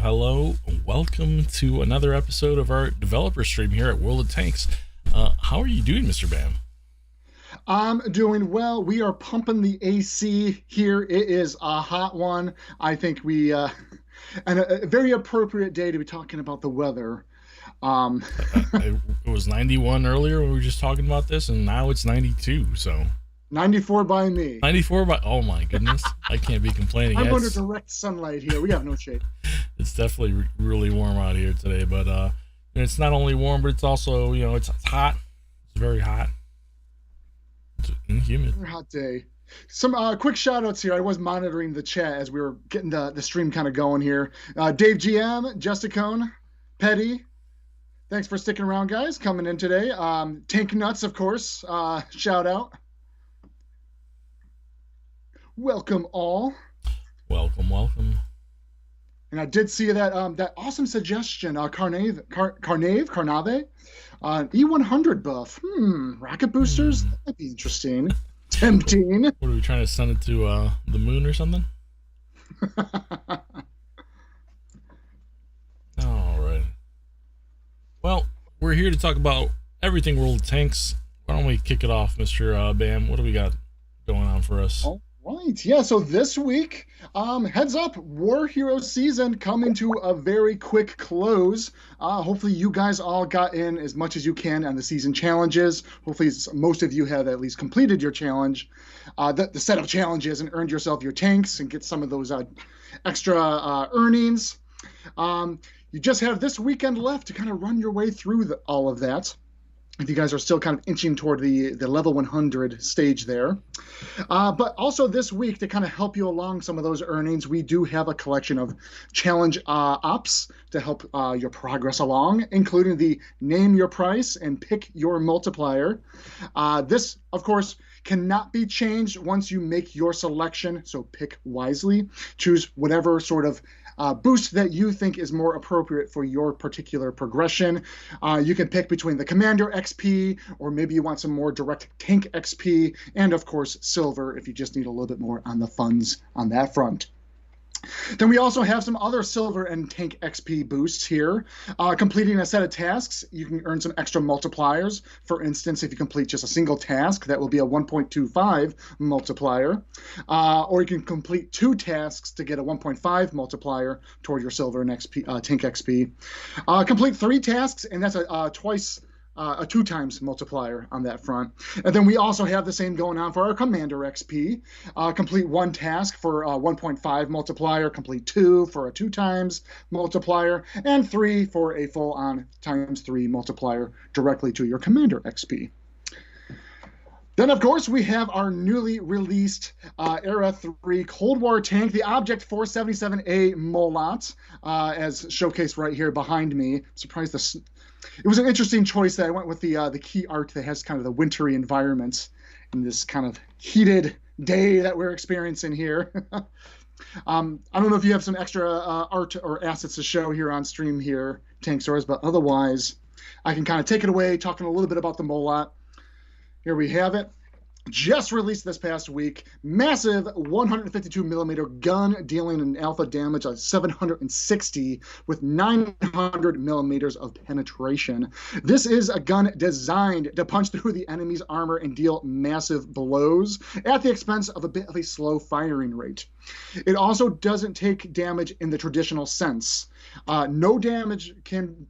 hello. Welcome to another episode of our developer stream here at World of Tanks. How are you doing, Mr. Bam? I'm doing well. We are pumping the AC here. It is a hot one. I think and a very appropriate day to be talking about the weather. Um, It was 91 earlier when we were just talking about this, and now it's 92. So 94 by me. 94 by, oh my goodness, I can't be complaining. I'm under direct sunlight here. We have no shade. It's definitely really warm out here today, but it's not only warm, but it's also, it's hot. It's very hot. And humid. Very hot day. Some quick shout outs here. I was monitoring the chat as we were getting the stream kind of going here. Dave GM, Justicone, Petty. Thanks for sticking around, guys, coming in today. Tankz0rz, of course, shout out. Welcome all. Welcome. And I did see that awesome suggestion, Carnave, E100 buff. Rocket boosters? That'd be interesting. Tempting. What are we trying to send it to the moon or something? All right. Well, we're here to talk about everything World of Tanks. Why don't we kick it off, Mr. Bam? What do we got going on for us? All right. Yeah, so this week, heads up, War Hero season coming to a very quick close. Hopefully you guys all got in as much as you can on the season challenges. Hopefully most of you have at least completed your challenge, the set of challenges, and earned yourself your tanks and get some of those extra earnings. You just have this weekend left to kind of run your way through all of that, if you guys are still kind of inching toward the level 100 stage there. But also this week, to kind of help you along some of those earnings, we do have a collection of challenge ops to help your progress along, including the name your price and pick your multiplier. This, of course, cannot be changed once you make your selection, so pick wisely. Choose whatever sort of boost that you think is more appropriate for your particular progression. You can pick between the Commander XP, or maybe you want some more direct tank XP, and of course silver if you just need a little bit more on the funds on that front. Then we also have some other silver and tank XP boosts here. Completing a set of tasks, you can earn some extra multipliers. For instance, if you complete just a single task, that will be a 1.25 multiplier. Or you can complete 2 tasks to get a 1.5 multiplier toward your silver and tank XP. Complete 3 tasks, and that's a 2 times multiplier on that front. And then we also have the same going on for our Commander XP. Complete 1 task for a 1.5 multiplier, complete 2 for a 2 times multiplier, and 3 for a full-on times 3 multiplier directly to your Commander XP. Then, of course, we have our newly released Era 3 Cold War tank, the Object 477A Molot, as showcased right here behind me. I'm surprised it was an interesting choice that I went with the key art that has kind of the wintry environments in this kind of heated day that we're experiencing here. I don't know if you have some extra art or assets to show here on stream here, Tankz0rz, but otherwise I can kind of take it away, talking a little bit about the Molot. Here we have it. Just released this past week. Massive 152 millimeter gun, dealing an alpha damage of 760 with 900 millimeters of penetration. This is a gun designed to punch through the enemy's armor and deal massive blows at the expense of a bit of a slow firing rate. It also doesn't take damage in the traditional sense. No damage can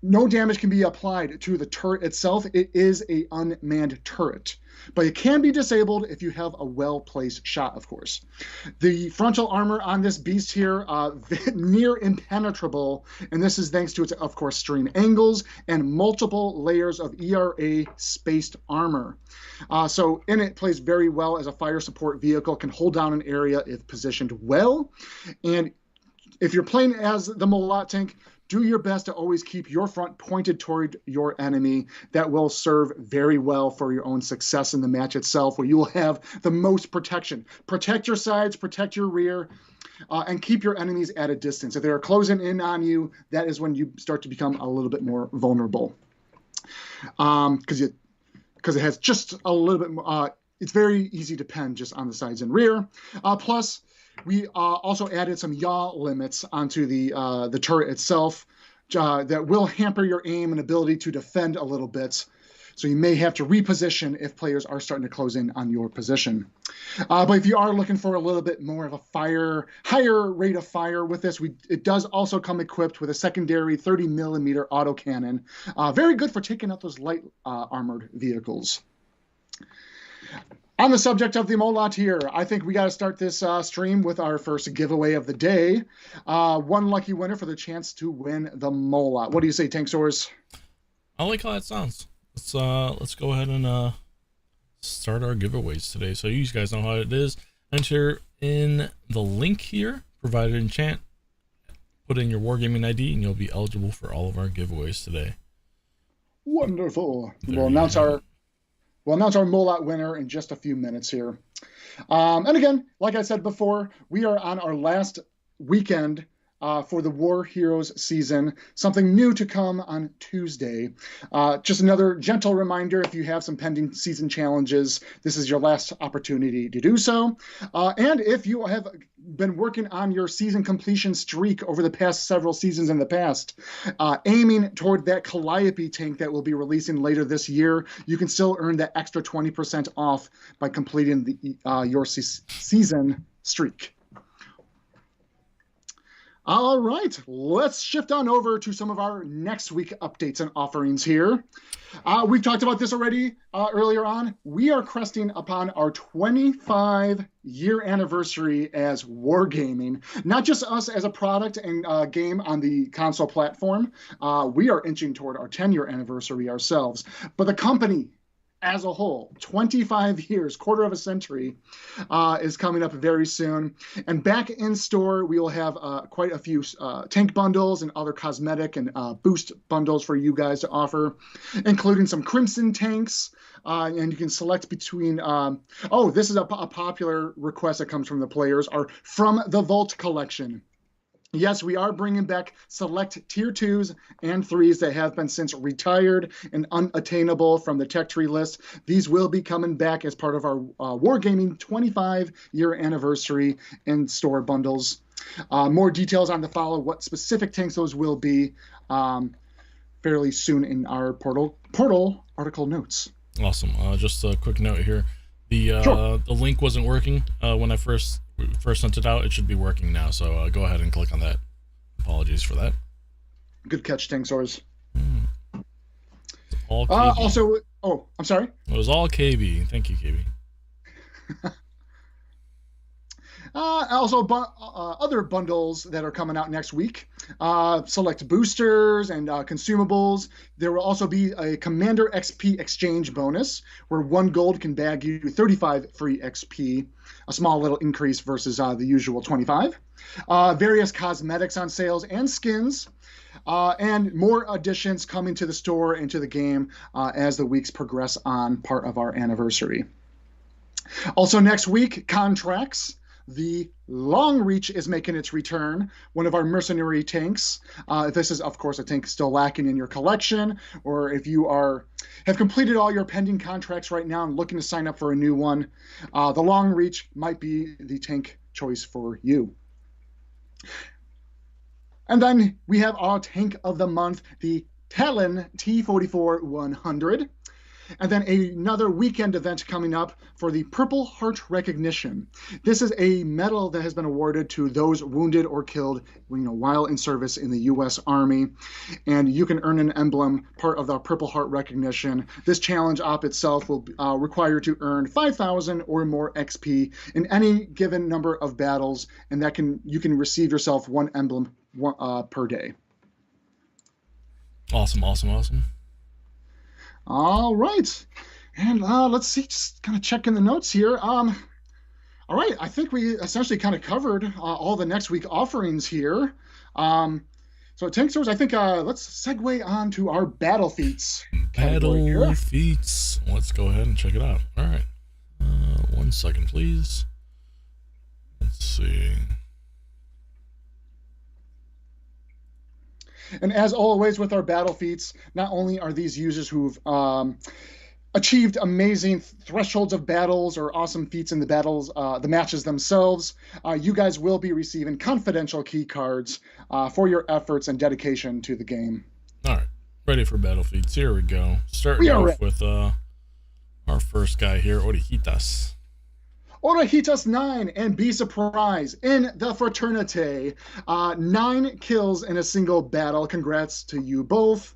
No damage can be applied to the turret itself. It is an unmanned turret, but it can be disabled if you have a well-placed shot, of course. The frontal armor on this beast here, near impenetrable, and this is thanks to its, of course, stream angles and multiple layers of ERA spaced armor. So in it plays very well as a fire support vehicle, can hold down an area if positioned well. And if you're playing as the Molot tank, do your best to always keep your front pointed toward your enemy. That will serve very well for your own success in the match itself, where you will have the most protection. Protect your sides, protect your rear, and keep your enemies at a distance. If they are closing in on you, that is when you start to become a little bit more vulnerable. Because it has just a little bit more, it's very easy to pen just on the sides and rear. Plus, We also added some yaw limits onto the turret itself that will hamper your aim and ability to defend a little bit. So you may have to reposition if players are starting to close in on your position. But if you are looking for a little bit more of a higher rate of fire with this, it does also come equipped with a secondary 30 millimeter autocannon. Very good for taking out those light armored vehicles. On the subject of the Molot here, I think we got to start this stream with our first giveaway of the day. One lucky winner for the chance to win the Molot. What do you say, Tankz0rz? I like how that sounds. Let's go ahead and start our giveaways today. So you guys know how it is. Enter in the link here provided in chat. Put in your Wargaming ID, and you'll be eligible for all of our giveaways today. Wonderful. We'll announce our Molot winner in just a few minutes here. And again, like I said before, we are on our last weekend for the War Heroes season. Something new to come on Tuesday. Just another gentle reminder, if you have some pending season challenges, this is your last opportunity to do so. And if you have been working on your season completion streak over the past several seasons in the past, aiming toward that Calliope tank that will be releasing later this year, you can still earn that extra 20% off by completing your season streak. All right, let's shift on over to some of our next week updates and offerings here. We've talked about this already earlier on. We are cresting upon our 25-year anniversary as Wargaming. Not just us as a product and game on the console platform. We are inching toward our 10-year anniversary ourselves. But the company as a whole, 25 years, quarter of a century, is coming up very soon. And back in store, we will have quite a few tank bundles and other cosmetic and boost bundles for you guys to offer, including some Crimson tanks. And you can select between, this is a popular request that comes from the players, are from the WoT collection. Yes, we are bringing back select tier 2s and 3s that have been since retired and unattainable from the tech tree list. These will be coming back as part of our Wargaming 25-year anniversary in store bundles. More details on the follow, what specific tanks those will be fairly soon in our portal article notes. Awesome. Just a quick note here. The link wasn't working when I first sent it out. It should be working now, so go ahead and click on that. Apologies for that. Good catch, Tankz0rz. All KB. I'm sorry. It was all KB. Thank you, KB. Other bundles that are coming out next week, select boosters and consumables. There will also be a Commander XP exchange bonus, where 1 gold can bag you 35 free XP, a small little increase versus the usual 25. Various cosmetics on sales and skins, and more additions coming to the store and to the game as the weeks progress on part of our anniversary. Also next week, contracts. The Long Reach is making its return, one of our mercenary tanks. This is, of course, a tank still lacking in your collection, or if you have completed all your pending contracts right now and looking to sign up for a new one, the Long Reach might be the tank choice for you. And then we have our tank of the month, the Talon T44-100. And then another weekend event coming up for the Purple Heart Recognition. This is a medal that has been awarded to those wounded or killed, while in service in the U.S. Army. And you can earn an emblem, part of the Purple Heart Recognition. This challenge op itself will require you to earn 5,000 or more XP in any given number of battles, and you can receive yourself 1 emblem per day. Awesome. All right, and let's see, just kind of checking the notes here. All right, I think we essentially kind of covered all the next week offerings here. So Tankz0rz, I think let's segue on to our battle feats. Battle feats. Let's go ahead and check it out. All right, 1 second, please. Let's see. And as always with our battle feats, not only are these users who've achieved amazing thresholds of battles or awesome feats in the battles, the matches themselves, you guys will be receiving confidential key cards for your efforts and dedication to the game. All right, ready for battle feats. Here we go. Starting off with our first guy here, Orejitas. Orejitas 9, and be surprised, in the Fraternity, 9 kills in a single battle. Congrats to you both.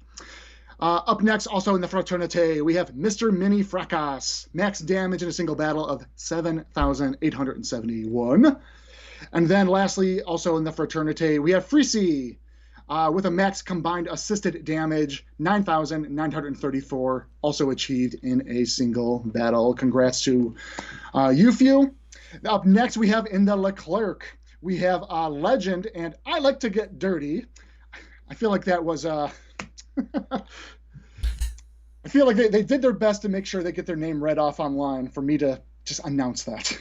Up next, also in the Fraternity, we have Mr. Mini Fracas, max damage in a single battle of 7,871. And then lastly, also in the Fraternity, we have Freecy, with a max combined assisted damage, 9,934, also achieved in a single battle. Congrats to you few. Up next, we have in the Leclerc, we have Legend, and I like to get dirty. I feel like that was... I feel like they did their best to make sure they get their name read off online for me to just announce that.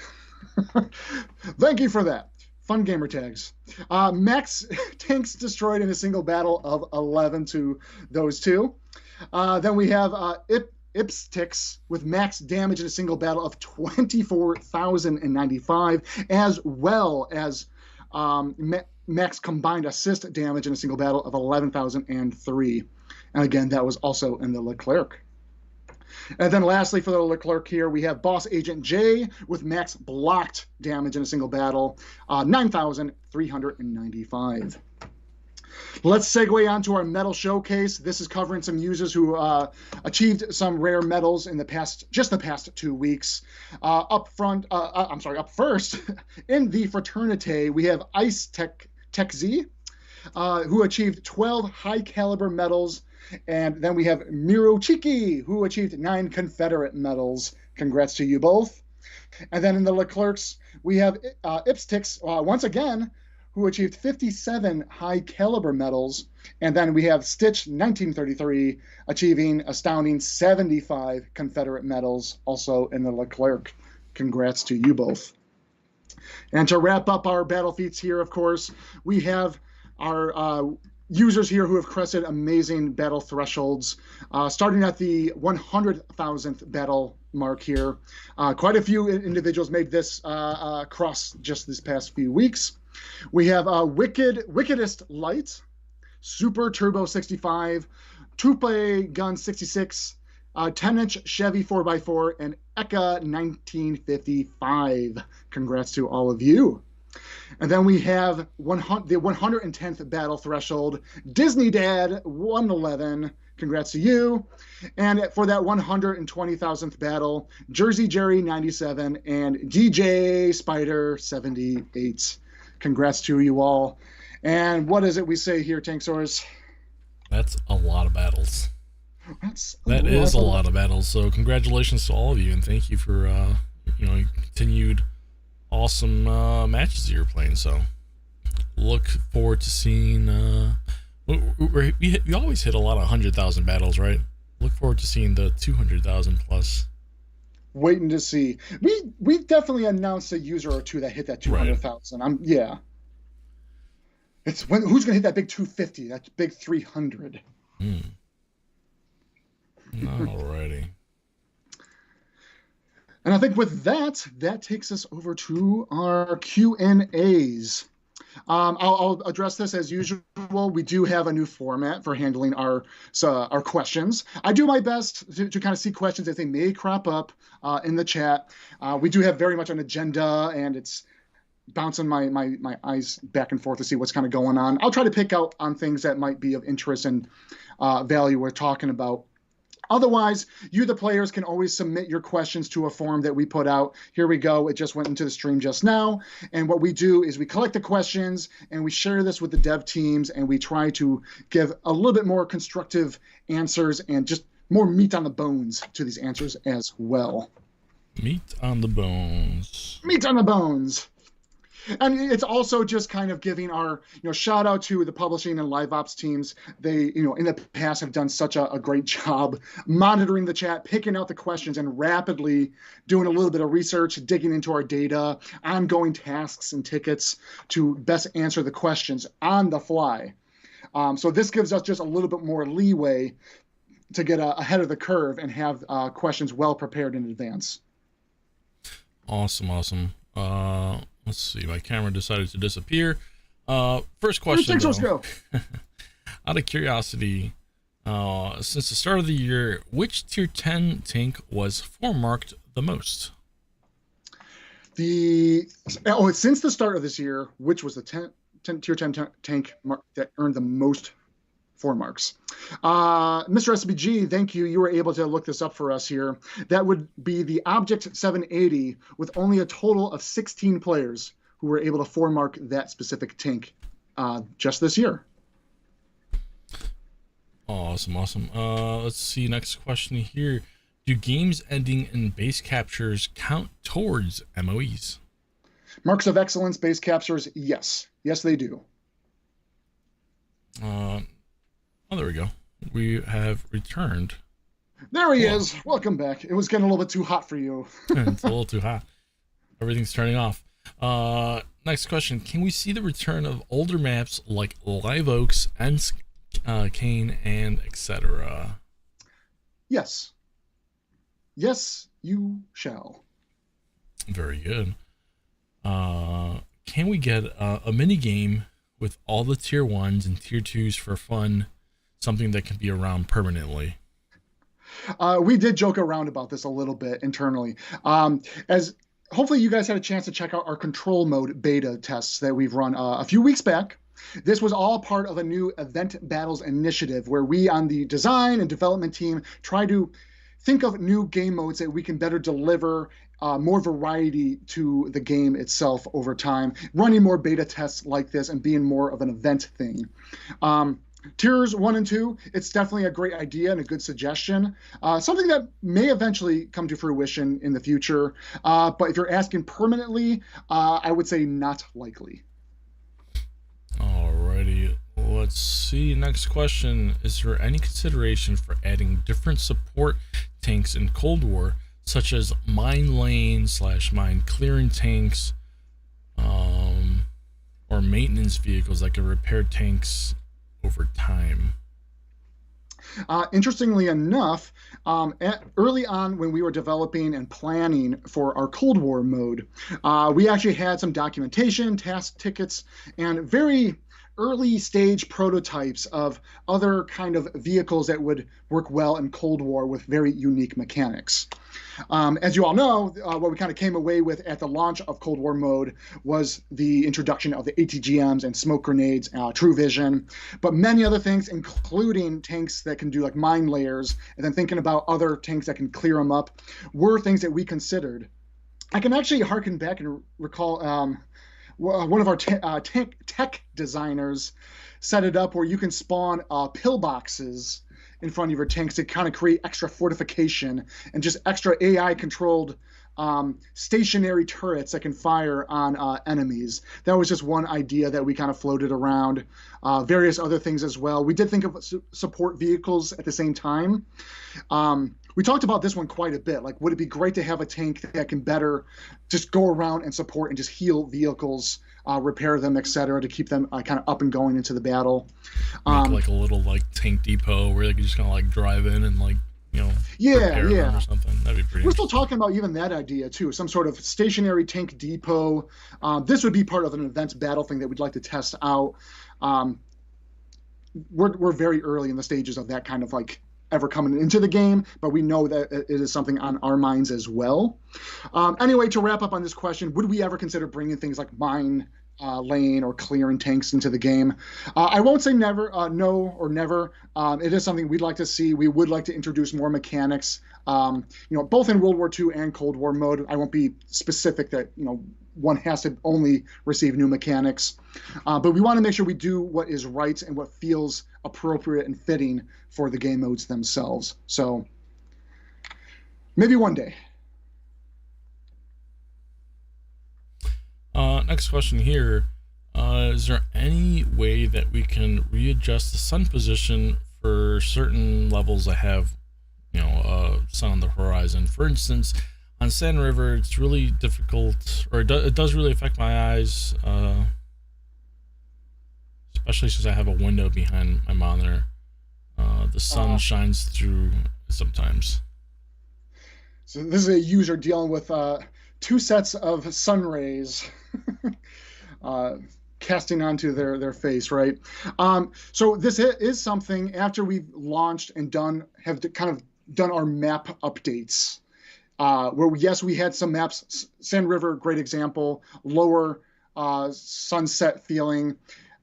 Thank you for that. Fun gamer tags. Max tanks destroyed in a single battle of 11 to those two. Then we have Ipstix with max damage in a single battle of 24,095, as well as max combined assist damage in a single battle of 11,003. And again, that was also in the Leclerc. And then lastly, for the Leclerc here, we have Boss Agent J with max blocked damage in a single battle, 9,395. Let's segue on to our medal showcase. This is covering some users who achieved some rare medals in the past 2 weeks. Up first, in the Fraternity, we have Ice Tankz0rz, who achieved 12 high caliber medals. And then we have Mirochiki, who achieved 9 Confederate medals. Congrats to you both. And then in the Leclercs, we have Ipstix, once again, who achieved 57 high caliber medals. And then we have Stitch 1933, achieving astounding 75 Confederate medals, also in the Leclerc. Congrats to you both. And to wrap up our battle feats here, of course, we have our users here who have crested amazing battle thresholds, starting at the 100,000th battle mark here. Quite a few individuals made this cross just this past few weeks. We have Wickedest Light, Super Turbo 65, Tupe Gun 66, 10-inch Chevy 4x4, and Eka 1955. Congrats to all of you. And then we have the 110th battle threshold, Disney Dad 111. Congrats to you. And for that 120,000th battle, Jersey Jerry 97 and DJ Spider 78. Congrats to you all. And what is it we say here, Tankz0rz? That's a lot of battles. That is a lot of battles. So congratulations to all of you, and thank you for continued awesome matches you're playing. So look forward to seeing we always hit a lot of 100,000 battles, right? Look forward to seeing the 200,000 plus. Waiting to see. We definitely announced a user or two that hit that 200,000. Right. Yeah. It's who's gonna hit that big 250, that big 300. Alrighty. And I think with that takes us over to our Q&As. I'll address this as usual. We do have a new format for handling our questions. I do my best to kind of see questions as they may crop up in the chat. We do have very much an agenda, and it's bouncing my eyes back and forth to see what's kind of going on. I'll try to pick out on things that might be of interest and value we're talking about. Otherwise, you, the players, can always submit your questions to a form that we put out. Here we go. It just went into the stream just now. And what we do is we collect the questions and we share this with the dev teams, and we try to give a little bit more constructive answers and just more meat on the bones to these answers as well. Meat on the bones. Meat on the bones. And it's also just kind of giving our, shout out to the publishing and live ops teams. They, in the past have done such a great job monitoring the chat, picking out the questions, and rapidly doing a little bit of research, digging into our data, ongoing tasks and tickets to best answer the questions on the fly. So this gives us just a little bit more leeway to get ahead of the curve and have questions well prepared in advance. Awesome, awesome. Let's see. My camera decided to disappear. First question, though. Out of curiosity, since the start of the year, which tier 10 tank was marked the most? Since the start of this year, which was the tier 10 tank that earned the most 4 marks? Mr. SBG, thank you. You were able to look this up for us here. That would be the Object 780, with only a total of 16 players who were able to 4 mark that specific tank just this year. Awesome, awesome. Let's see. Next question here. Do games ending in base captures count towards MOEs? Marks of excellence base captures, yes. Yes, they do. Oh, there we go. We have returned. There he is. Welcome back. It was getting a little bit too hot for you. It's a little too hot. Everything's turning off. Next question. Can we see the return of older maps like Live Oaks, and Kane, and etc.? Yes. Yes, you shall. Very good. Can we get a mini game with all the tier 1s and tier 2s for fun? Something that can be around permanently. We did joke around about this a little bit internally. As hopefully you guys had a chance to check out our control mode beta tests that we've run a few weeks back. This was all part of a new event battles initiative where we on the design and development team try to think of new game modes that we can better deliver more variety to the game itself over time, running more beta tests like this and being more of an event thing. Tiers 1 and 2, it's definitely a great idea and a good suggestion. Something that may eventually come to fruition in the future. But if you're asking permanently, I would say not likely. Alrighty, let's see. Next question. Is there any consideration for adding different support tanks in Cold War, such as mine lane / mine clearing tanks, or maintenance vehicles that can repair tanks over time? Interestingly enough, early on when we were developing and planning for our Cold War mode, we actually had some documentation, task tickets, and very early stage prototypes of other kind of vehicles that would work well in Cold War with very unique mechanics. As you all know, what we kind of came away with at the launch of Cold War mode was the introduction of the ATGMs and smoke grenades, True Vision, but many other things, including tanks that can do like mine layers, and then thinking about other tanks that can clear them up, were things that we considered. I can actually harken back and recall one of our tech designers set it up where you can spawn pillboxes in front of your tanks to kind of create extra fortification and just extra AI controlled stationary turrets that can fire on enemies. That was just one idea that we kind of floated around. Various other things as well. We did think of support vehicles at the same time. We talked about this one quite a bit. Like, would it be great to have a tank that can better just go around and support and just heal vehicles, repair them, etc., to keep them kind of up and going into the battle? Make like a little like tank depot where they can just kind of like drive in and like, you know, repair them or something. That'd be pretty. We're still talking about even that idea too. Some sort of stationary tank depot. This would be part of an event battle thing that we'd like to test out. We're very early in the stages of that kind of like ever coming into the game, but we know that it is something on our minds as well. Anyway, to wrap up on this question, would we ever consider bringing things like mine lane or clearing tanks into the game? I won't say never, no or never. It is something we'd like to see. We would like to introduce more mechanics, both in World War II and Cold War mode. I won't be specific that, one has to only receive new mechanics. But we want to make sure we do what is right and what feels appropriate and fitting for the game modes themselves. So maybe one day. Next question here. Is there any way that we can readjust the sun position for certain levels that have, sun on the horizon? For instance, on Sand River, it's really difficult, or it does really affect my eyes, especially since I have a window behind my monitor. the sun shines through sometimes. So this is a user dealing with two sets of sun rays casting onto their face, right? So this is something after we've launched and have kind of done our map updates. Where yes, we had some maps. Sand River, great example. Lower sunset feeling.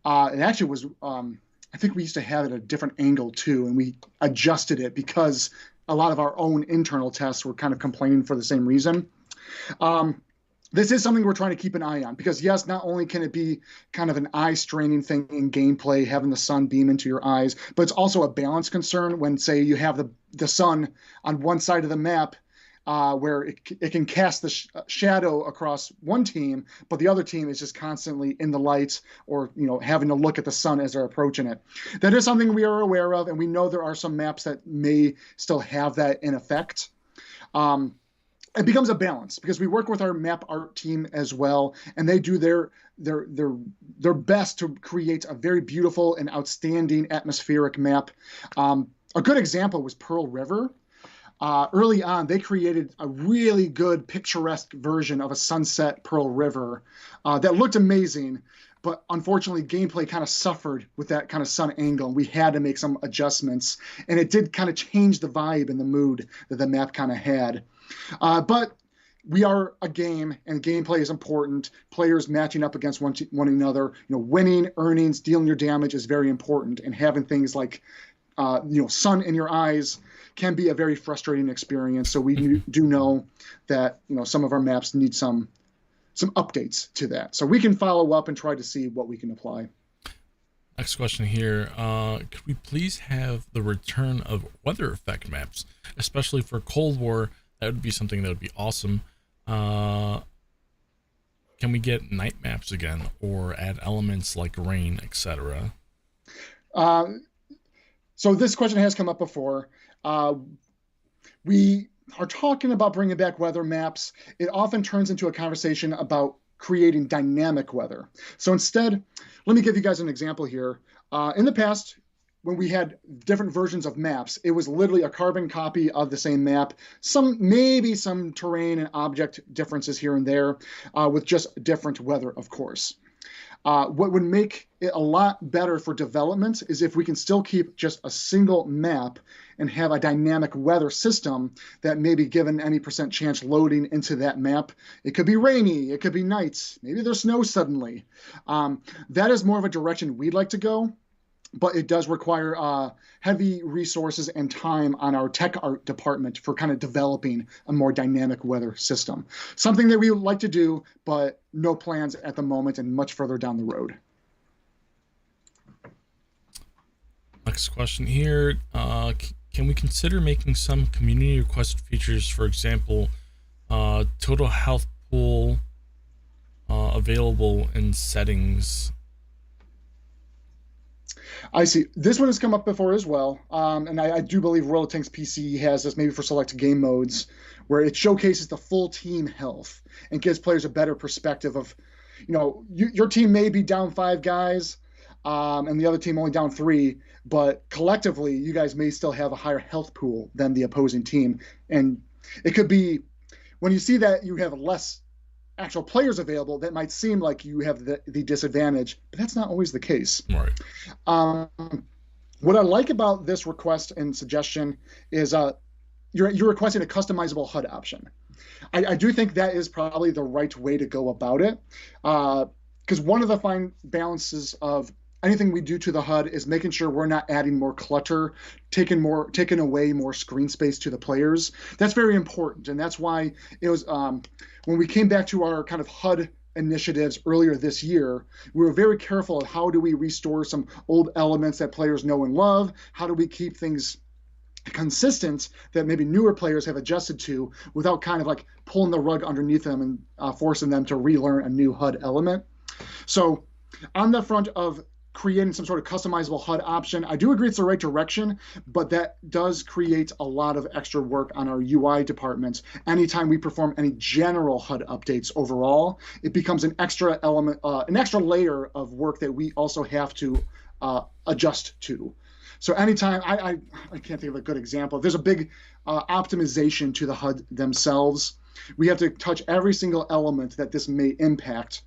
It actually was. I think we used to have it at a different angle too, and we adjusted it because a lot of our own internal tests were kind of complaining for the same reason. This is something we're trying to keep an eye on because yes, not only can it be kind of an eye straining thing in gameplay, having the sun beam into your eyes, but it's also a balance concern when, say, you have the sun on one side of the map. Where it can cast the shadow across one team, but the other team is just constantly in the lights or, having to look at the sun as they're approaching it. That is something we are aware of, and we know there are some maps that may still have that in effect. It becomes a balance because we work with our map art team as well, and they do their best to create a very beautiful and outstanding atmospheric map. A good example was Pearl River. Early on, they created a really good picturesque version of a sunset Pearl River that looked amazing, but unfortunately, gameplay kind of suffered with that kind of sun angle. We had to make some adjustments, and it did kind of change the vibe and the mood that the map kind of had. But we are a game, and gameplay is important. Players matching up against one another, winning, earnings, dealing your damage is very important, and having things like sun in your eyes can be a very frustrating experience. So we do know that some of our maps need some updates to that. So we can follow up and try to see what we can apply. Next question here. Could we please have the return of weather effect maps, especially for Cold War? That would be something that would be awesome. Can we get night maps again or add elements like rain, etc.? So this question has come up before. We are talking about bringing back weather maps. It often turns into a conversation about creating dynamic weather. So instead, let me give you guys an example here. In the past, when we had different versions of maps, it was literally a carbon copy of the same map, maybe some terrain and object differences here and there, with just different weather, of course. What would make it a lot better for development is if we can still keep just a single map and have a dynamic weather system that may be given any percent chance loading into that map. It could be rainy, it could be nights, maybe there's snow suddenly. That is more of a direction we'd like to go, but it does require heavy resources and time on our tech art department for kind of developing a more dynamic weather system. Something that we would like to do, but no plans at the moment and much further down the road. Next question here. Can we consider making some community requested features, for example, total health pool available in settings? I see. This one has come up before as well, and I do believe World of Tanks PC has this maybe for select game modes, where it showcases the full team health and gives players a better perspective of, your team may be down 5 guys, and the other team only down 3, but collectively you guys may still have a higher health pool than the opposing team, and it could be when you see that you have less actual players available, that might seem like you have the disadvantage, but that's not always the case. Right. What I like about this request and suggestion is you're requesting a customizable HUD option. I do think that is probably the right way to go about it, because one of the fine balances of anything we do to the HUD is making sure we're not adding more clutter, taking away more screen space to the players. That's very important, and that's why it was when we came back to our kind of HUD initiatives earlier this year, we were very careful of how do we restore some old elements that players know and love, how do we keep things consistent that maybe newer players have adjusted to without kind of like pulling the rug underneath them and forcing them to relearn a new HUD element. So on the front of creating some sort of customizable HUD option, I do agree it's the right direction, but that does create a lot of extra work on our UI department. Anytime we perform any general HUD updates overall, it becomes an extra element, an extra layer of work that we also have to adjust to. So anytime I can't think of a good example. There's a big optimization to the HUD themselves. We have to touch every single element that this may impact.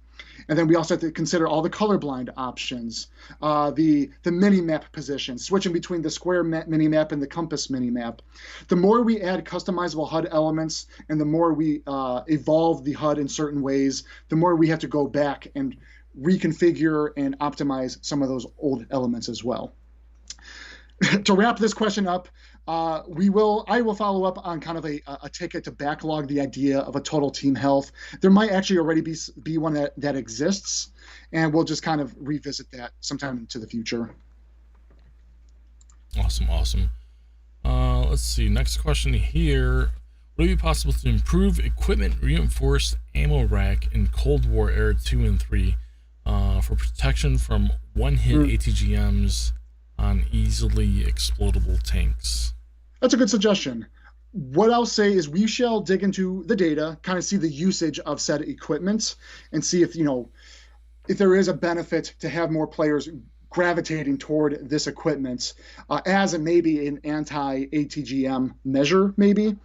And then we also have to consider all the colorblind options, the mini map position, switching between the square mini map and the compass mini map. The more we add customizable HUD elements and the more we evolve the HUD in certain ways, the more we have to go back and reconfigure and optimize some of those old elements as well. To wrap this question up, I will follow up on kind of a ticket to backlog the idea of a total team health. There might actually already be one that exists, and we'll just kind of revisit that sometime into the future. Awesome. Let's see. Next question here. Would it be possible to improve equipment reinforced ammo rack in Cold War Era 2 and 3 for protection from one-hit ATGMs on easily explodable tanks? That's a good suggestion. What I'll say is we shall dig into the data, kind of see the usage of said equipment, and see if there is a benefit to have more players gravitating toward this equipment as maybe an anti-ATGM measure, maybe.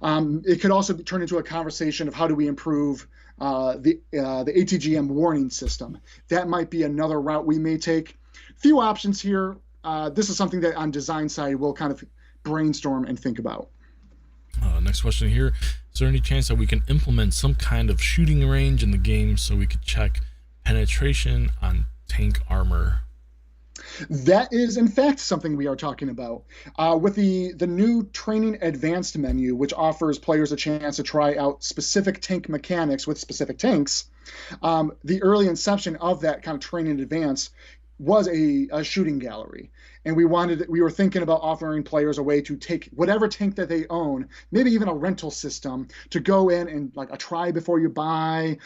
It could also turn into a conversation of how do we improve the ATGM warning system. That might be another route we may take. Few options here. This is something that on design side we'll kind of brainstorm and think about. Next question here. Is there any chance that we can implement some kind of shooting range in the game so we could check penetration on tank armor? That is, in fact, something we are talking about. With the new Training Advanced menu, which offers players a chance to try out specific tank mechanics with specific tanks, the early inception of that kind of Training Advanced was a shooting gallery. And we were thinking about offering players a way to take whatever tank that they own, maybe even a rental system, to go in and like a try before you buy,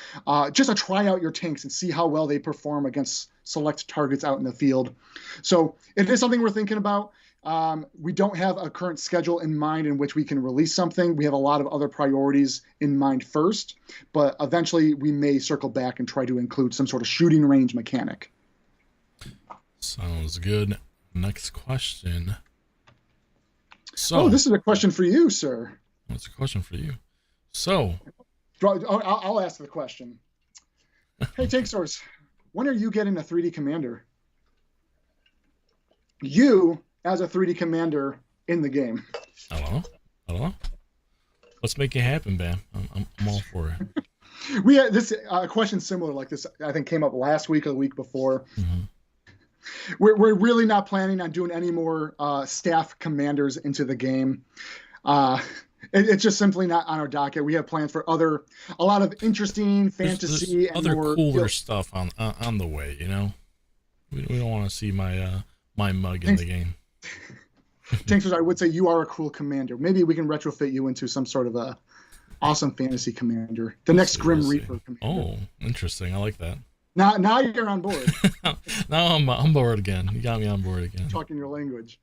just a try out your tanks and see how well they perform against select targets out in the field. So it is something we're thinking about. We don't have a current schedule in mind in which we can release something. We have a lot of other priorities in mind first, but eventually we may circle back and try to include some sort of shooting range mechanic. Sounds good. Next question. So, this is a question for you, sir. What's a question for you? So, I'll ask the question. Hey, Tankz0rz, when are you getting a 3D commander? You as a 3D commander in the game. I don't know. Let's make it happen, Bam. I'm all for it. We had this question similar like this, I think, came up last week or the week before. Mm-hmm. We're really not planning on doing any more staff commanders into the game. It's just simply not on our docket. We have plans for a lot of interesting fantasy there's other cooler stuff on the way. We don't want to see my mug in the game. Tankz0rz, I would say you are a cool commander. Maybe we can retrofit you into some sort of a awesome fantasy commander. The next Grim Reaper commander. Oh, interesting. I like that. Now you're on board. Now I'm on board again. You got me on board again. Talking your language.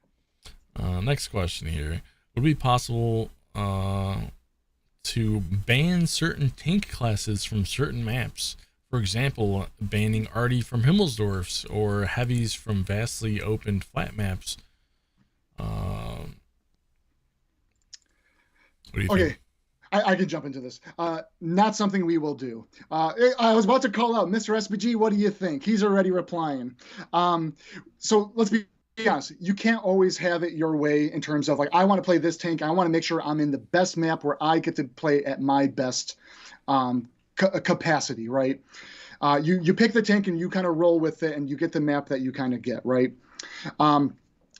Next question here. Would it be possible to ban certain tank classes from certain maps? For example, banning Artie from Himmelsdorf's or heavies from vastly opened flat maps. What do you think? I can jump into this. Not something we will do. I was about to call out Mr. SBG. What do you think? He's already replying. So let's be honest. You can't always have it your way in terms of like, I want to play this tank. I want to make sure I'm in the best map where I get to play at my best capacity, right? You pick the tank and you kind of roll with it and you get the map that you kind of get, right?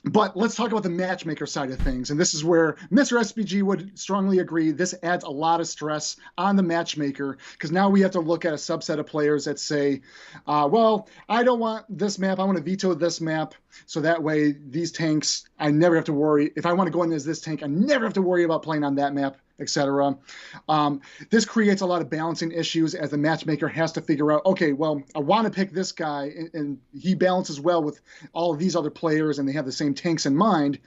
But let's talk about the matchmaker side of things. And this is where Mr. SBG would strongly agree. This adds a lot of stress on the matchmaker because now we have to look at a subset of players that say, well, I don't want this map. I want to veto this map. So that way these tanks, I never have to worry. If I want to go in as this tank, I never have to worry about playing on that map, etc. This creates a lot of balancing issues as the matchmaker has to figure out, okay, well, I want to pick this guy and he balances well with all of these other players and they have the same tanks in mind.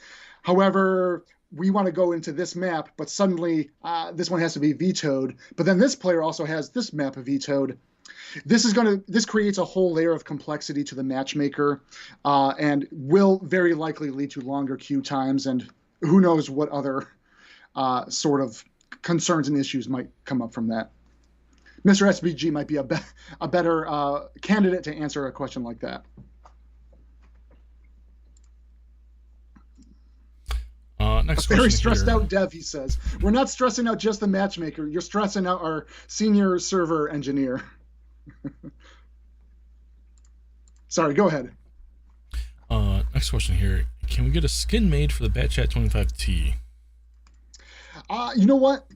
However, we want to go into this map, but suddenly this one has to be vetoed. But then this player also has this map vetoed. This creates a whole layer of complexity to the matchmaker, and will very likely lead to longer queue times, and who knows what other sort of concerns and issues might come up from that. Mr. SBG might be a better candidate to answer a question like that. Next Very question stressed here. out dev, he says. We're not stressing out just the matchmaker. You're stressing out our senior server engineer. Sorry, go ahead. Next question here. Can we get a skin made for the Batchat 25T? You know what?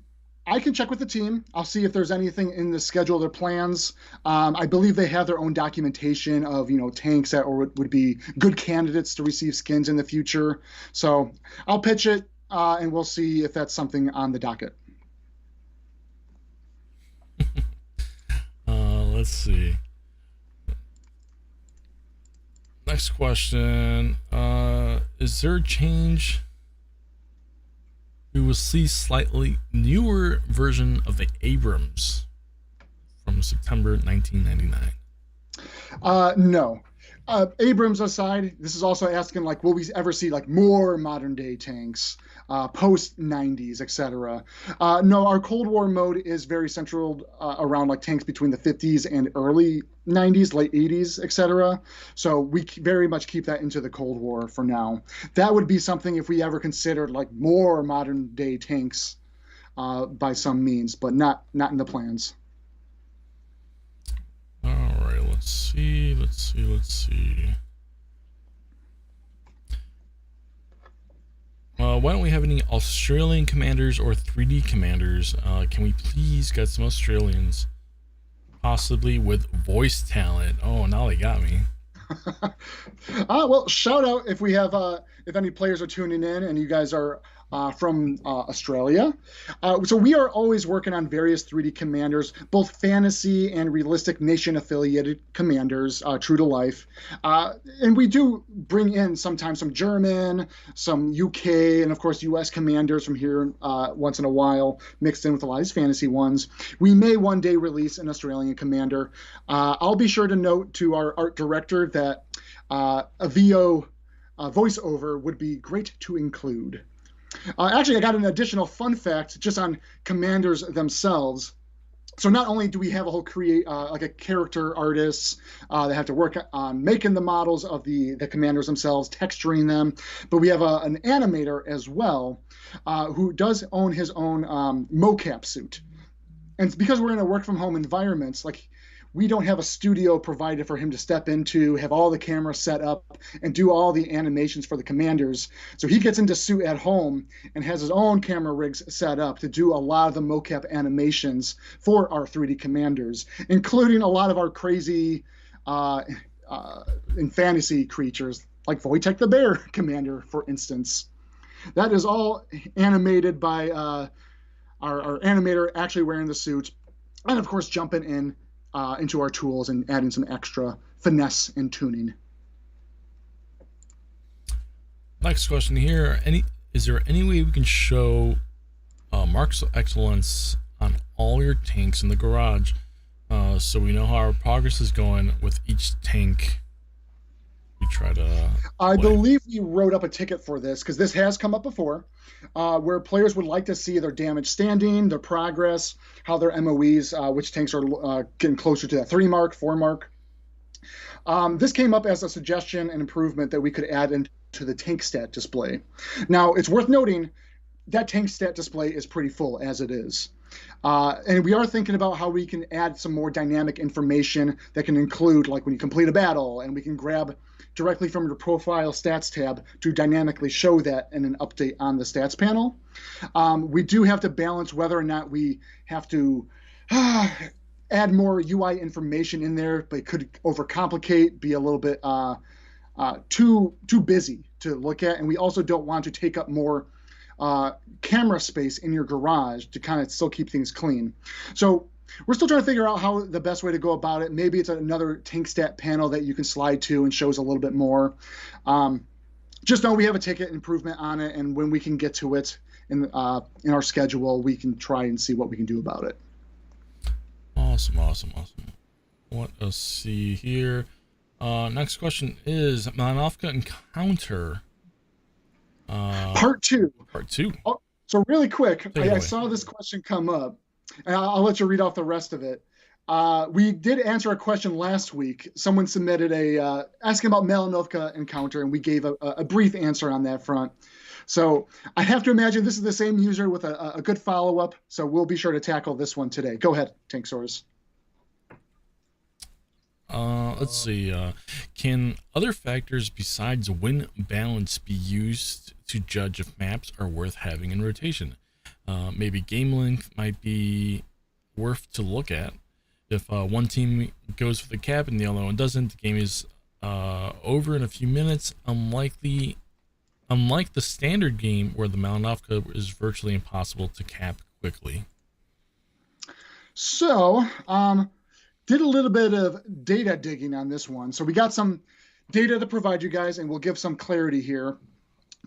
I can check with the team. I'll see if there's anything in the schedule, their plans. I believe they have their own documentation of, tanks that would be good candidates to receive skins in the future. So I'll pitch it, and we'll see if that's something on the docket. Let's see. Next question. Is there a change? We will see slightly newer version of the Abrams from September 1999. No. Abrams aside, this is also asking, will we ever see more modern day tanks, post 90s, etc. No, our Cold War mode is very central around tanks between the 50s and early 90s, late 80s, etc. So we very much keep that into the Cold War for now. That would be something if we ever considered more modern day tanks by some means, but not in the plans. All right, let's see. Why don't we have any Australian commanders or 3D commanders? Can we please get some Australians? Possibly with voice talent. Oh, now they got me. Well, shout out if we have if any players are tuning in and you guys are from Australia. So we are always working on various 3D commanders, both fantasy and realistic nation-affiliated commanders, true to life. And we do bring in sometimes some German, some UK, and of course US commanders from here once in a while, mixed in with a lot of these fantasy ones. We may one day release an Australian commander. I'll be sure to note to our art director that a VO voiceover would be great to include. Actually, I got an additional fun fact just on commanders themselves. So not only do we have a whole a character artists that have to work on making the models of the commanders themselves, texturing them, but we have an animator as well who does own his own mocap suit. And it's because we're in a work from home environment, we don't have a studio provided for him to step into, have all the cameras set up, and do all the animations for the commanders. So he gets into suit at home and has his own camera rigs set up to do a lot of the mocap animations for our 3D commanders, including a lot of our crazy in fantasy creatures, like Wojtek the Bear Commander, for instance. That is all animated by our animator actually wearing the suit, and of course jumping in into our tools and adding some extra finesse and tuning. Next question here. Is there any way we can show marks of excellence on all your tanks in the garage so we know how our progress is going with each tank we try to I believe we wrote up a ticket for this because this has come up before, where players would like to see their damage standing, their progress, how their MOEs, which tanks are getting closer to that 3 mark, 4 mark. This came up as a suggestion and improvement that we could add into the tank stat display. Now, it's worth noting that tank stat display is pretty full as it is. And we are thinking about how we can add some more dynamic information that can include, when you complete a battle, and we can grab directly from your profile stats tab to dynamically show that in an update on the stats panel. We do have to balance whether or not we have to add more UI information in there, but it could overcomplicate, be a little bit too busy to look at. And we also don't want to take up more camera space in your garage to kind of still keep things clean. So we're still trying to figure out how the best way to go about it. Maybe it's another tank stat panel that you can slide to and shows a little bit more. Just know we have a ticket improvement on it, and when we can get to it in our schedule, we can try and see what we can do about it. Awesome. Let us see here. Next question is Malanovka Encounter. Part 2. Part 2. Oh, so really quick, Take it I away. saw this question come up, and I'll let you read off the rest of it. We did answer a question last week. Someone submitted asking about Malanovka Encounter, and we gave a brief answer on that front. So I have to imagine this is the same user with a good follow-up, so we'll be sure to tackle this one today. Go ahead, Tankz0rz. Let's see. Can other factors besides win balance be used to judge if maps are worth having in rotation? Maybe game length might be worth to look at. If one team goes for the cap and the other one doesn't, the game is over in a few minutes. Unlike the standard game where the Malanovka is virtually impossible to cap quickly. So, did a little bit of data digging on this one. So we got some data to provide you guys, and we'll give some clarity here.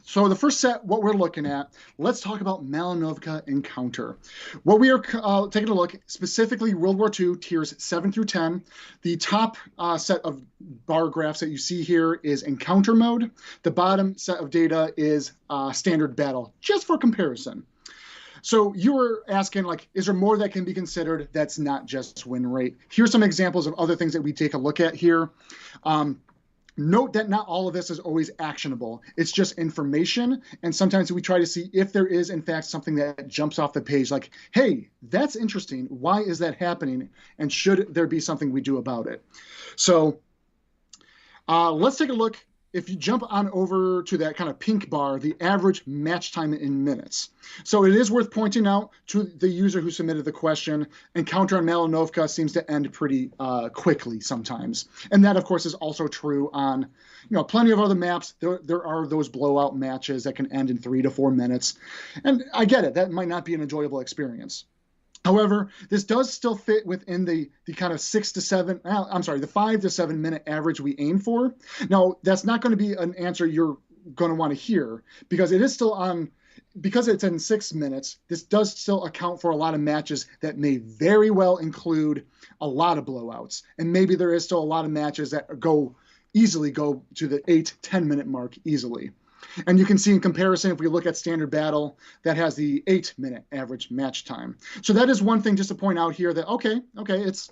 So the first set, what we're looking at, let's talk about Malanovka Encounter. What we are taking a look, specifically World War II, tiers 7 through 10. The top set of bar graphs that you see here is Encounter mode. The bottom set of data is Standard Battle, just for comparison. So you were asking, like, is there more that can be considered that's not just win rate? Here's some examples of other things that we take a look at here. Note that not all of this is always actionable. It's just information, and sometimes we try to see if there is, in fact, something that jumps off the page, like, hey, that's interesting. Why is that happening? And should there be something we do about it? So let's take a look. If you jump on over to that kind of pink bar, the average match time in minutes. So it is worth pointing out to the user who submitted the question, Encounter on Malanovka seems to end pretty quickly sometimes. And that, of course, is also true on plenty of other maps. There are those blowout matches that can end in 3 to 4 minutes. And I get it. That might not be an enjoyable experience. However, this does still fit within the kind of 5 to 7 minute average we aim for. Now, that's not going to be an answer you're going to want to hear because it is still because it's in 6 minutes, this does still account for a lot of matches that may very well include a lot of blowouts. And maybe there is still a lot of matches that easily go to the 8-10 minute mark easily. And you can see in comparison, if we look at Standard Battle, that has the 8-minute average match time. So that is one thing just to point out here that, okay, it's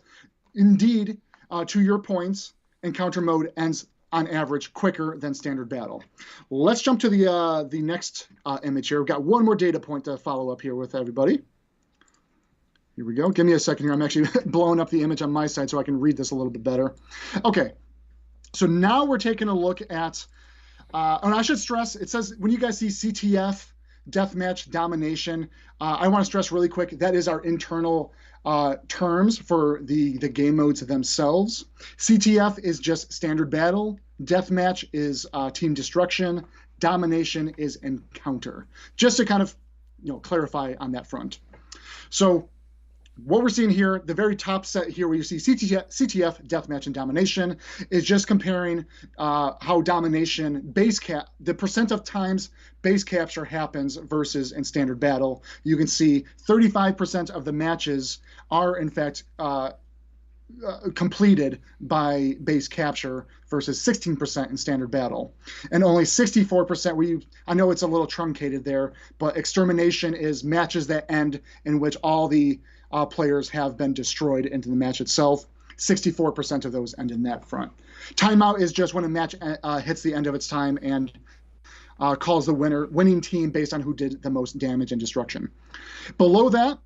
indeed, to your points, Encounter mode ends on average quicker than Standard Battle. Let's jump to the next image here. We've got one more data point to follow up here with everybody. Here we go. Give me a second here. I'm actually blowing up the image on my side so I can read this a little bit better. Okay, so now we're taking a look at and I should stress, it says when you guys see CTF, Deathmatch, Domination, I want to stress really quick, that is our internal terms for the game modes themselves. CTF is just Standard Battle, Deathmatch is Team Destruction, Domination is Encounter. Just to kind of clarify on that front. So what we're seeing here, the very top set here where you see CTF, Deathmatch, and Domination is just comparing how Domination the percent of times base capture happens versus in Standard Battle. You can see 35% of the matches are in fact completed by base capture versus 16% in Standard Battle. And only 64%, I know it's a little truncated there, but Extermination is matches that end in which all the players have been destroyed into the match itself. 64% of those end in that front. Timeout is just when a match hits the end of its time and calls the winning team based on who did the most damage and destruction. Below that,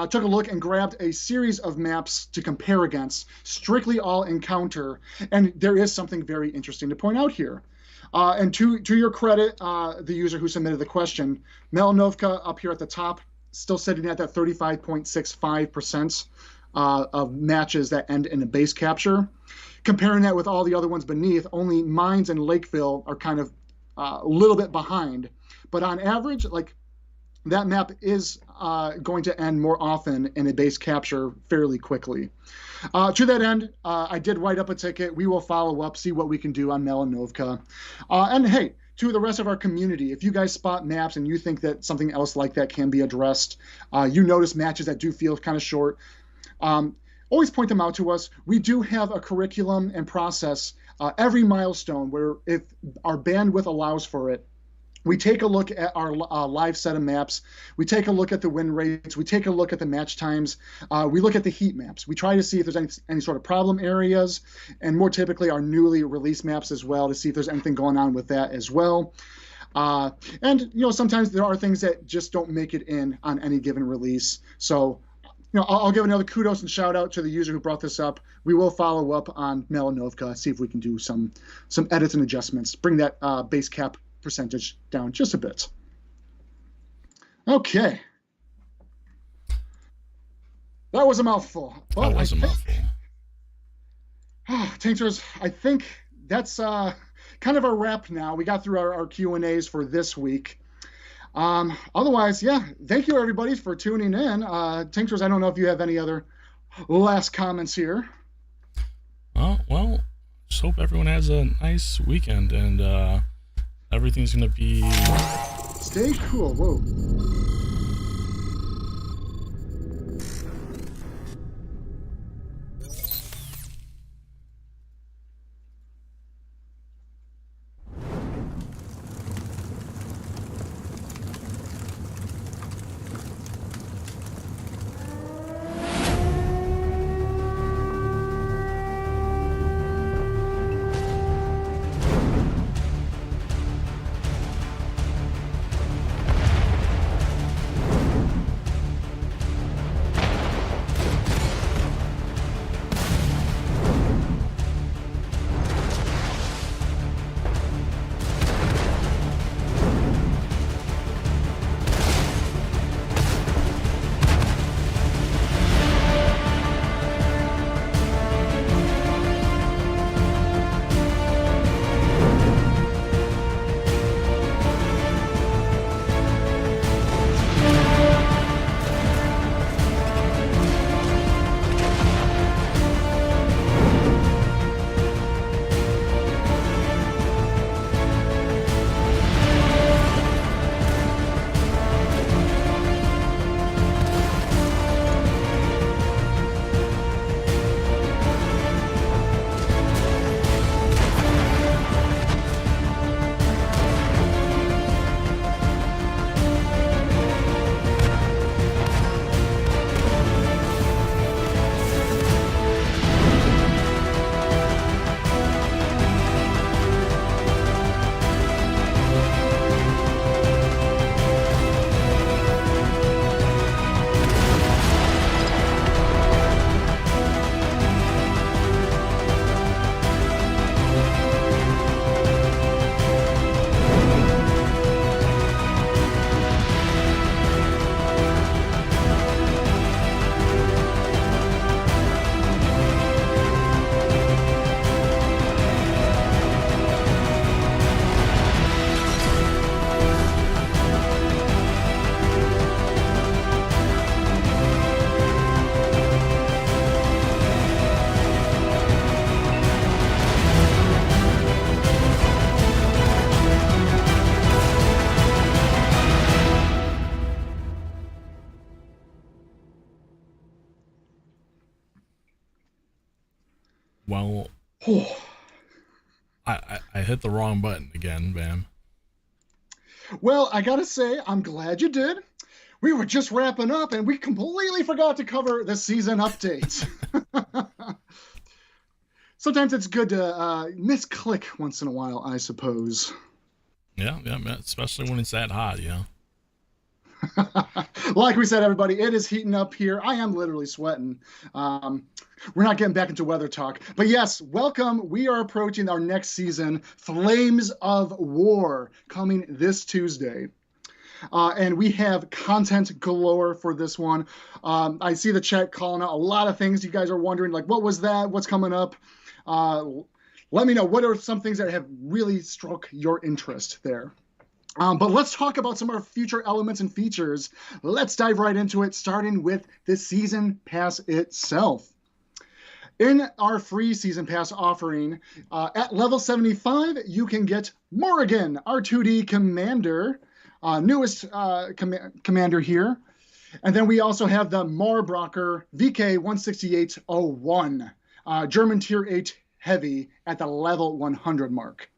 took a look and grabbed a series of maps to compare against, strictly all Encounter, and there is something very interesting to point out here. And to your credit, the user who submitted the question, Malanovka up here at the top, still sitting at that 35.65% of matches that end in a base capture. Comparing that with all the other ones beneath, only Mines and Lakeville are kind of a little bit behind. But on average, like, that map is going to end more often in a base capture fairly quickly. To that end, I did write up a ticket. We will follow up, see what we can do on Malanovka. And hey, to the rest of our community, if you guys spot maps and you think that something else like that can be addressed, you notice matches that do feel kind of short, always point them out to us. We do have a curriculum and process every milestone where if our bandwidth allows for it, we take a look at our live set of maps. We take a look at the win rates. We take a look at the match times. We look at the heat maps. We try to see if there's any sort of problem areas, and more typically our newly released maps as well, to see if there's anything going on with that as well. And sometimes there are things that just don't make it in on any given release. So I'll give another kudos and shout out to the user who brought this up. We will follow up on Melanovka, see if we can do some edits and adjustments, bring that base cap percentage down just a bit. Okay. That was a mouthful. Well, that was a mouthful. Tankz0rz, I think that's kind of a wrap now. We got through our Q&As for this week. Otherwise, yeah, thank you everybody for tuning in. Tankz0rz, I don't know if you have any other last comments here. Well, just hope everyone has a nice weekend, and everything's gonna be... Stay cool. Whoa. Well, I hit the wrong button again, Bam. Well, I gotta say, I'm glad you did. We were just wrapping up, and we completely forgot to cover the season update. Sometimes it's good to misclick once in a while, I suppose. Yeah, especially when it's that hot, Like we said, everybody, it is heating up here. I am literally sweating. We're not getting back into weather talk. But yes, welcome. We are approaching our next season, Flames of War, coming this Tuesday. And we have content galore for this one. I see the chat calling out a lot of things. You guys are wondering, like, what was that? What's coming up? Let me know. What are some things that have really struck your interest there? But let's talk about some of our future elements and features. Let's dive right into it, starting with the Season Pass itself. In our free Season Pass offering, at level 75, you can get Morrigan, our 2D commander, newest commander here. And then we also have the Marbrocker VK16801, German Tier 8 Heavy at the level 100 mark.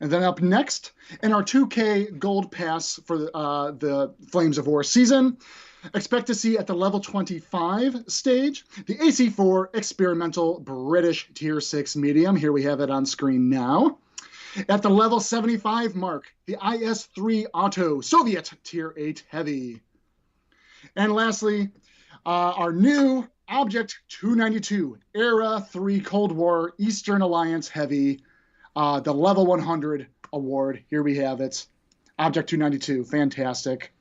And then up next, in our 2K Gold Pass for the Flames of War season, expect to see at the level 25 stage, the AC4 Experimental British Tier 6 Medium. Here we have it on screen now. At the level 75 mark, the IS-3 Auto Soviet Tier 8 Heavy. And lastly, our new Object 292 Era 3 Cold War Eastern Alliance Heavy, the level 100 award. Here we have it. Object 292. Fantastic.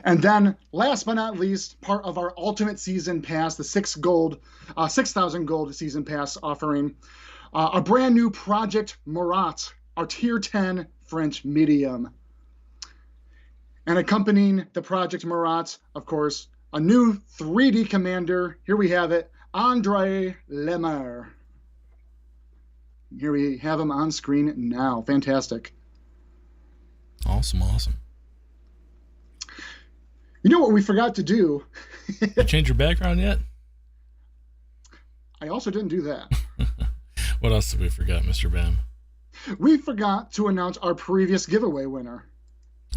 And then, last but not least, part of our Ultimate Season Pass, the 6,000 gold Season Pass offering, a brand new Project Molot, our Tier 10 French medium. And accompanying the Project Molot, of course, a new 3D commander. Here we have it, André Lemmer. Here we have him on screen now. Fantastic. Awesome. You know what we forgot to do? You change your background yet? I also didn't do that. What else did we forget, Mr. Bam? We forgot to announce our previous giveaway winner.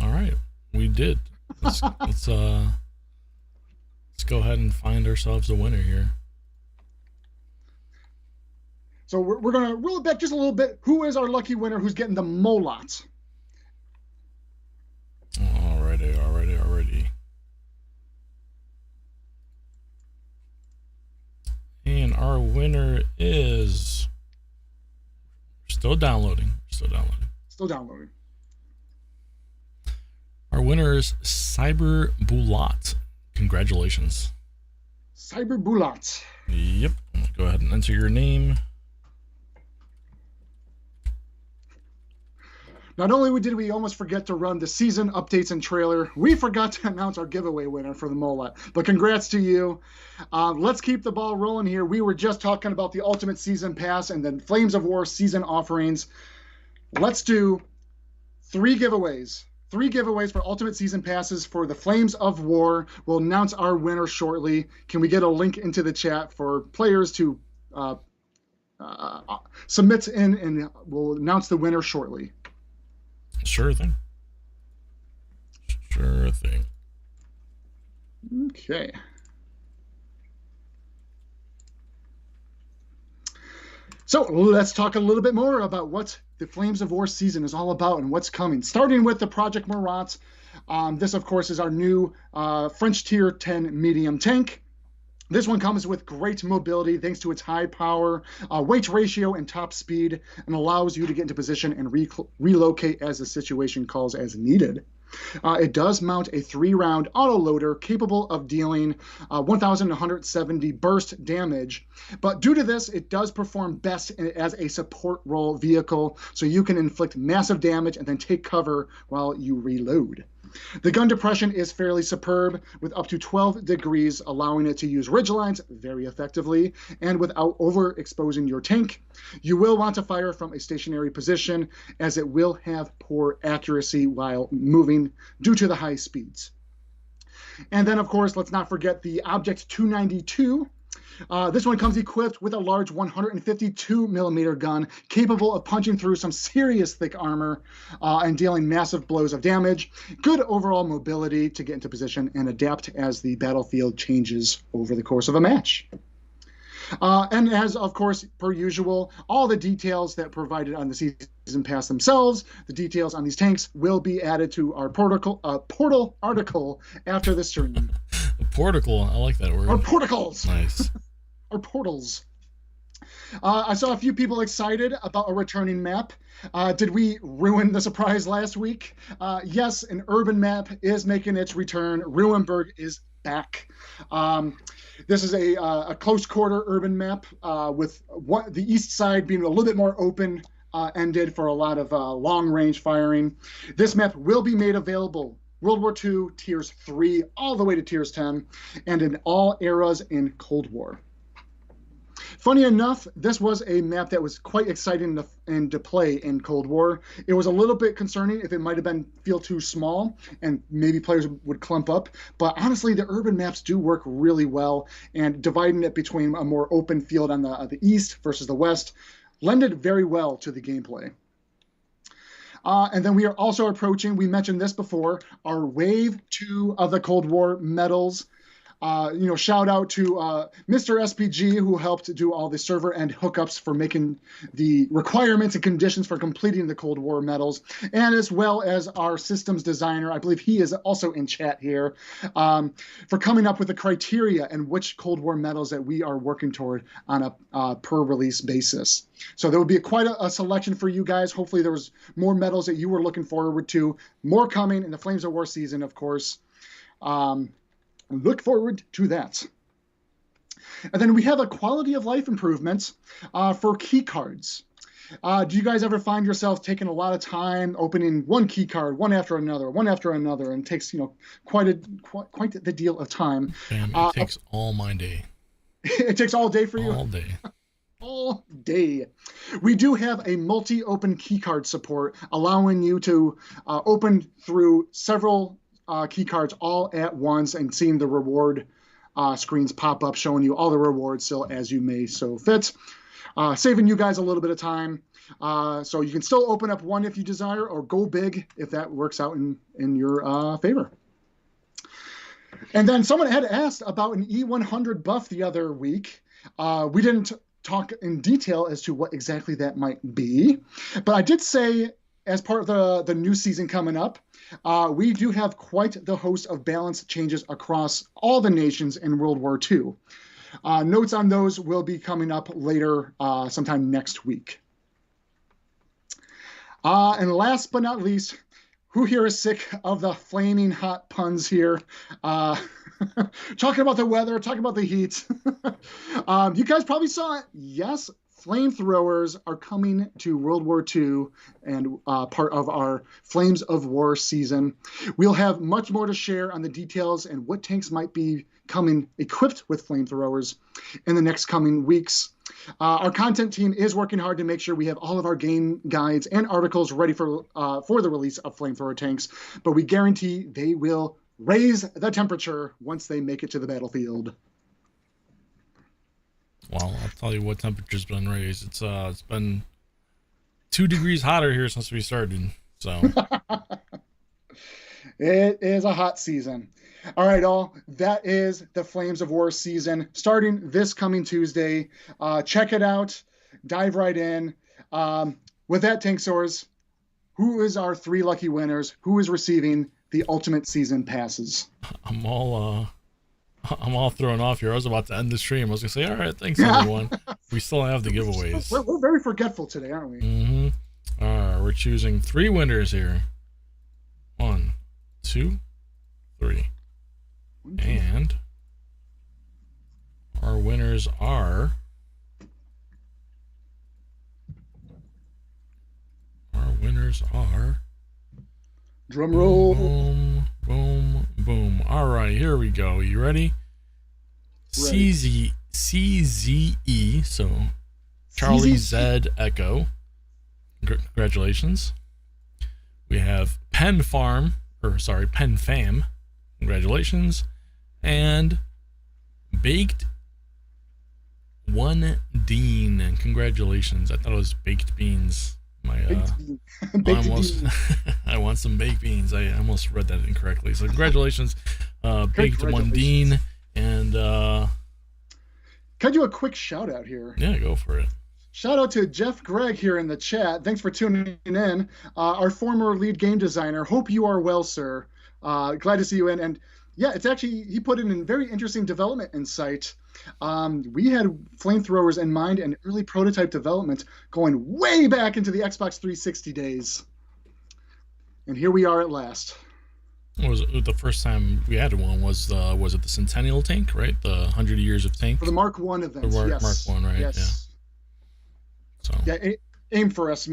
All right, we did. Let's go ahead and find ourselves a winner here. So we're going to roll it back just a little bit. Who is our lucky winner who's getting the Molot? Alrighty. And our winner is still downloading. Our winner is Cyberbulat. Congratulations. Cyberbulat. Yep. Go ahead and enter your name. Not only did we almost forget to run the season updates and trailer, we forgot to announce our giveaway winner for the Molot. But congrats to you. Let's keep the ball rolling here. We were just talking about the Ultimate Season Pass and then Flames of War season offerings. Let's do 3 giveaways. 3 giveaways for Ultimate Season Passes for the Flames of War. We'll announce our winner shortly. Can we get a link into the chat for players to submit in, and we'll announce the winner shortly. Sure thing. Okay. So let's talk a little bit more about what the Flames of War season is all about and what's coming. Starting with the Project Molot. This, of course, is our new French Tier 10 medium tank. This one comes with great mobility thanks to its high power, weight ratio, and top speed, and allows you to get into position and relocate as the situation calls as needed. It does mount a 3-round autoloader capable of dealing 1,170 burst damage, but due to this, it does perform best as a support role vehicle, so you can inflict massive damage and then take cover while you reload. The gun depression is fairly superb, with up to 12 degrees, allowing it to use ridgelines very effectively and without overexposing your tank. You will want to fire from a stationary position, as it will have poor accuracy while moving due to the high speeds. And then, of course, let's not forget the Object 292. This one comes equipped with a large 152mm gun capable of punching through some serious thick armor and dealing massive blows of damage. Good overall mobility to get into position and adapt as the battlefield changes over the course of a match. And as, of course, per usual, all the details that provided on the season pass themselves, the details on these tanks, will be added to our portal article after the stream. Portical, I like that word. Our porticles. Nice. Our portals. I saw a few people excited about a returning map. Did we ruin the surprise last week? Yes, an urban map is making its return. Ruinberg is back. This is a close quarter urban map with the east side being a little bit more open ended for a lot of long range firing. This map will be made available World War II tiers 3 all the way to tiers 10 and in all eras in Cold War. Funny enough, this was a map that was quite exciting to play in Cold War. It was a little bit concerning if it might have been feel too small and maybe players would clump up. But honestly, the urban maps do work really well, and dividing it between a more open field on the east versus the west lended very well to the gameplay. And then we are also approaching, we mentioned this before, our Wave 2 of the Cold War medals. Shout out to Mr. SPG, who helped do all the server end hookups for making the requirements and conditions for completing the Cold War medals, and as well as our systems designer, I believe he is also in chat here, for coming up with the criteria and which Cold War medals that we are working toward on a per release basis. So there would be quite a selection for you guys. Hopefully there was more medals that you were looking forward to. More coming in the Flames of War season, of course. Look forward to that. And then we have a quality of life improvement for key cards. Do you guys ever find yourself taking a lot of time opening one key card, one after another, and it takes quite the deal of time? Bam, it takes all my day. It takes all day for you? All day. All day. We do have a multi-open keycard support, allowing you to open through several key cards all at once and seeing the reward screens pop up, showing you all the rewards still as you may so fit, saving you guys a little bit of time. So you can still open up one if you desire, or go big if that works out in your favor. And then someone had asked about an E100 buff the other week. We didn't talk in detail as to what exactly that might be, but I did say, as part of the new season coming up, we do have quite the host of balance changes across all the nations in World War II. Notes on those will be coming up later, sometime next week. And last but not least, who here is sick of the flaming hot puns here? Talking about the weather, talking about the heat. You guys probably saw it. Yes, flamethrowers are coming to World War II and part of our Flames of War season. We'll have much more to share on the details and what tanks might be coming equipped with flamethrowers in the next coming weeks. Our content team is working hard to make sure we have all of our game guides and articles ready for the release of flamethrower tanks, but we guarantee they will raise the temperature once they make it to the battlefield. Well, I'll tell you what temperature's been raised. It's been 2 degrees hotter here since we started. So it is a hot season. All right, all. That is the Flames of War season starting this coming Tuesday. Check it out. Dive right in. With that, Tankz0rz, who is our 3 lucky winners? Who is receiving the ultimate season passes? I'm all thrown off here. I was about to end the stream. I was gonna say, all right, thanks everyone. We still have the giveaways. We're very forgetful today, aren't we? Mm-hmm. All right, we're choosing 3 winners here. 1, 2, 3. And our winners are drum roll. Boom, boom, boom. All right, here we go. You ready? CZE, so Charlie Z Echo. Congratulations. We have Pen Fam. Congratulations. And Baked One Dean. And congratulations. I thought it was baked beans. I want some baked beans. I almost read that incorrectly. So congratulations, Baked One Dean. And can I do a quick shout out here? Yeah, go for it. Shout out to Jeff Gregg here in the chat. Thanks for tuning in. Our former lead game designer. Hope you are well, sir. Glad to see you in. And yeah, it's actually, he put in a very interesting development insight. We had flamethrowers in mind and early prototype development going way back into the Xbox 360 days. And here we are at last. Was the first time we had one was it the Centennial tank, right? The 100 years of tank? For the Mark 1 event, yes. Mark 1, right? Yes. Yeah. So. Yeah, Aim for Us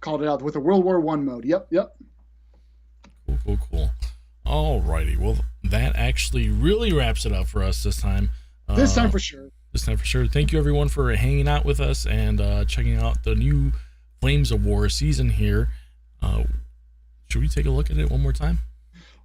called it out with a World War I mode. Yep. Cool. Alrighty, well, that actually really wraps it up for us this time. This time for sure. this time for sure. Thank you everyone for hanging out with us and checking out the new Flames of War season here. Should we take a look at it one more time?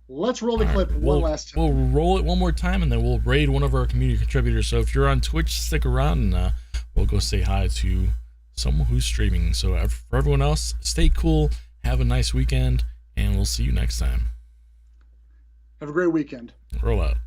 Let's roll the clip one last time. We'll roll it one more time, and then we'll raid one of our community contributors. So if you're on Twitch, stick around, and we'll go say hi to someone who's streaming. So for everyone else, stay cool, have a nice weekend, and we'll see you next time. Have a great weekend. Roll out.